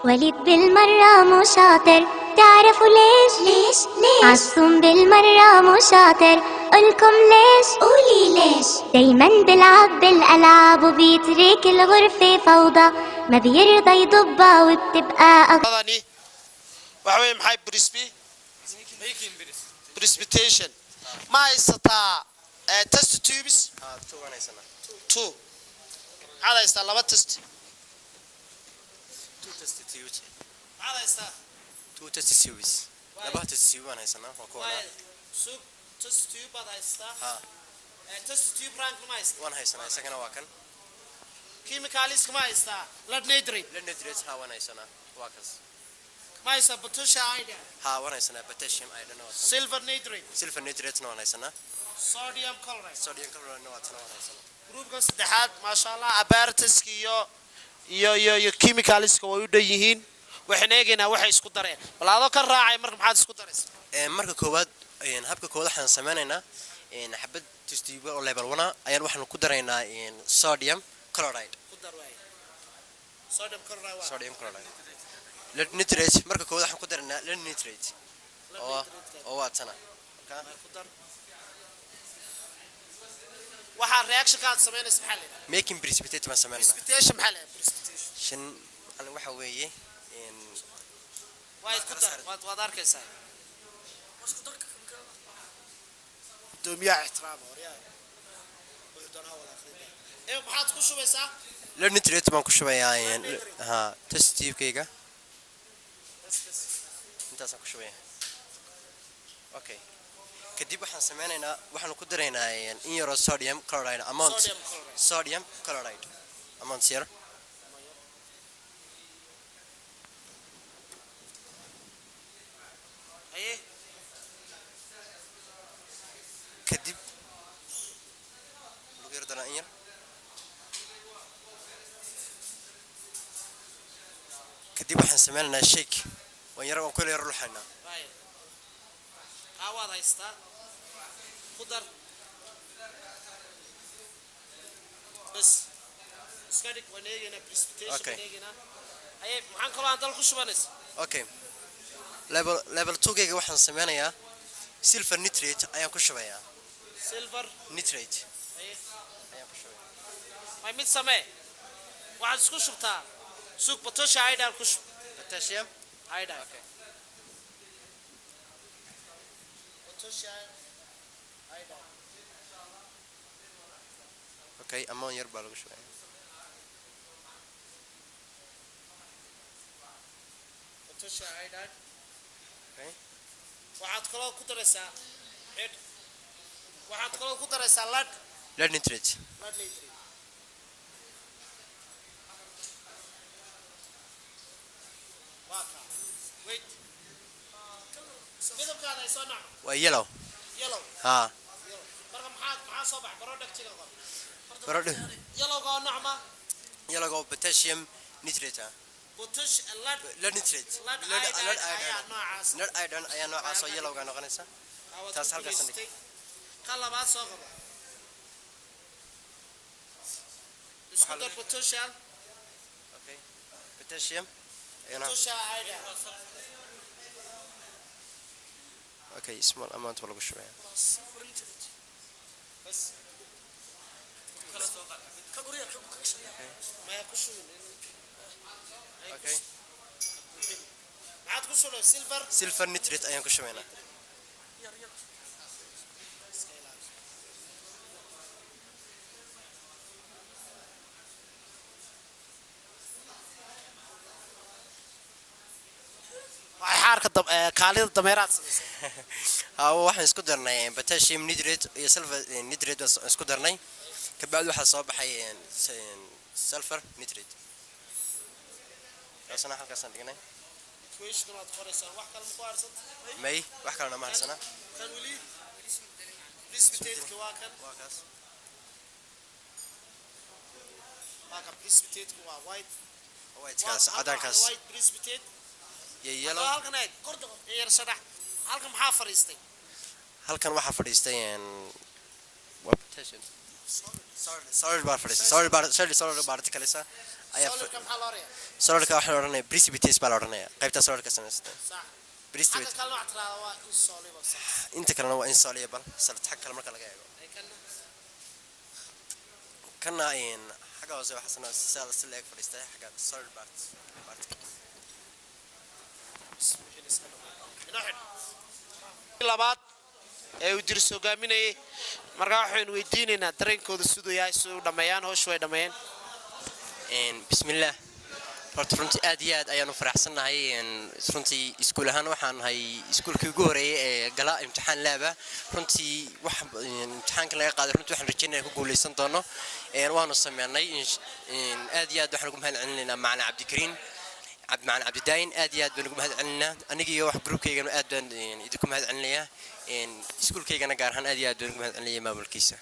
وليد بالمرة مو شاطر، تعرفوا ليش؟ عالصوم بالمرة مو شاطر، قولكم ليش؟ قولي ليش؟ دايما بلعب بالألعاب وبيترك الغرفة فوضى، ما بيرضى يضبها وبتبقى هذاني وحوي محي بريسبي بريسبيتيشن ما يستطاع تست تيوبس 2 هذا يستطيع لما تست هذا يستطيع 2 test tubes laba test tube aan haysanaa waa kuwa سوق تست تيوب هذا يستطيع ha تست تيوب رانك ما يستطيع waan haysanaa isagana waa kan كيميكاليس ما يستطيع لد نيدري lead ha waan haysanaa waa kaas ما يستطيع بوتاشيوم ايدن ha waan haysanaa potassium iodine waa tan سيلفر نيدري silver nitrate waan haysanaa صوديوم كلورايد sodium chloride waa tan waan haysanaa جروبka saddexaad ma sha Allah abartiska iyo chemicalska way u dhan waxaan eegaynaa waxay isku dareen walaalo ka raacay maxaad isku daraysaa marka koowaad habka koowaad waxaan sameynaynaa xabad test tube oo level 1 ayaan waxaan ku daraynaa sodium chloride ku dar waay sodium chloride lead nitrate marka koowaad waxaan ku daraynaa lead nitrate oo waa tan ku dar waxa reaction ka sameynaysa maxaa leeyahay making precipitate ma sameynaa precipitation maxaa leeyahay precipitation shan waxa weeye waad ku dar waad arkaysaa دوميا احترام وريا وحدنا ولا خريبه maxaad ku shubaysaa lead nitrate baan ku shubayaa ha test tube kayga intaas ku shubaya okay kadib waxaan sameynaynaa waxaan ku daraynaa in yaro sodium chloride amount yar kadib lagu yar daraa in yar kadib waxaan sameynaynaa shake waan kula yar ruuxaynaa awaad haystaa ku dar bas iska dhig waneegina precipitation waneegina ayay maxaan kaloo aan dal ku shubanaysa okay level 2 kayga waxaan sameynayaa silver nitrate ayaan ku shubayaa silver nitrate ayaan ku shubayaa may mid samee waxaad isku shubtaa suuq potassium iodide ku shub potassium iodide okay okay amount yar baa lagu shubayaa potassium iodide okay waxaad kaloo ku daraysaa waxaad kaloo ku daraysaa lead nitrate wait midabkaada ay soo naco waa yellow ha marka maxaa soo baxay productiga barodhe yellowga nacma yellow potassium nitrate lead nitrate lead iodine ayaa noocaas oo yellowga noqonaysa taas halkaas dhig ka labaad soo qabo isku dar potassium okay potassium okay small amount baa lagu shubayaa bas okay maxaad ku shubay silver nitrate ayaan ku shubaynaa kaalida dameeraad waxaan isku darnay potassium nitrate iyo silver nitrate isku darnay kabacdi waxa soo baxay sulfur nitrate kaasna halkaas aan dhignay equation waad qoraysaa wax kale ma ku harsan may wax kale ma harsana kan wali precipitate waa kan waa kaas precipitate waa white kaas cadaankaas white precipitate yellow halkan ay qordo yar sadax halkan maxaa fariistay halkan waxa fadhiistay waa potassium solid bar fadhiisa solid bar kalisa ayaa solidka maxaa loo oranaya solidka waxa la oranaya precipitate baa la oranaya qaybta solidka sameeysta sax precipitate kala wax tiraada waa insoluble sax inta kalena waa insoluble salad xag kale marka laga eego kana in xaga hoose waxa sanaa si leeg fadhiista xaga solid bar labaad ee uu diris hogaaminayay marka waxaynu weydiinaynaa dareenkooda siduu yahay si uu dhameeyaan hoosh way dhameeyeen bismillaah horta runtii aad iyo aad ayaan u faraxsanahay runtii iskuul ahaan waxaan nahay iskuulkii ugu horeeyay ee gala imtixaan laaba runtii wax imtixaanka laga qaaday runtii waxaan rajaynayaa ku guuleysan doono waanu sameynay aad iyo aad waxaan ugu mahad celinaynaa macna cabdikariin macna cabdidaayin aad iyo aad baan ugu mahad celinaynaa aniga iyo wax groupkaygana aad baan idinku mahad celinayaa iskuulkaygana gaar ahaan aad iyo aad baan ugu mahad celinaya maamulkiisa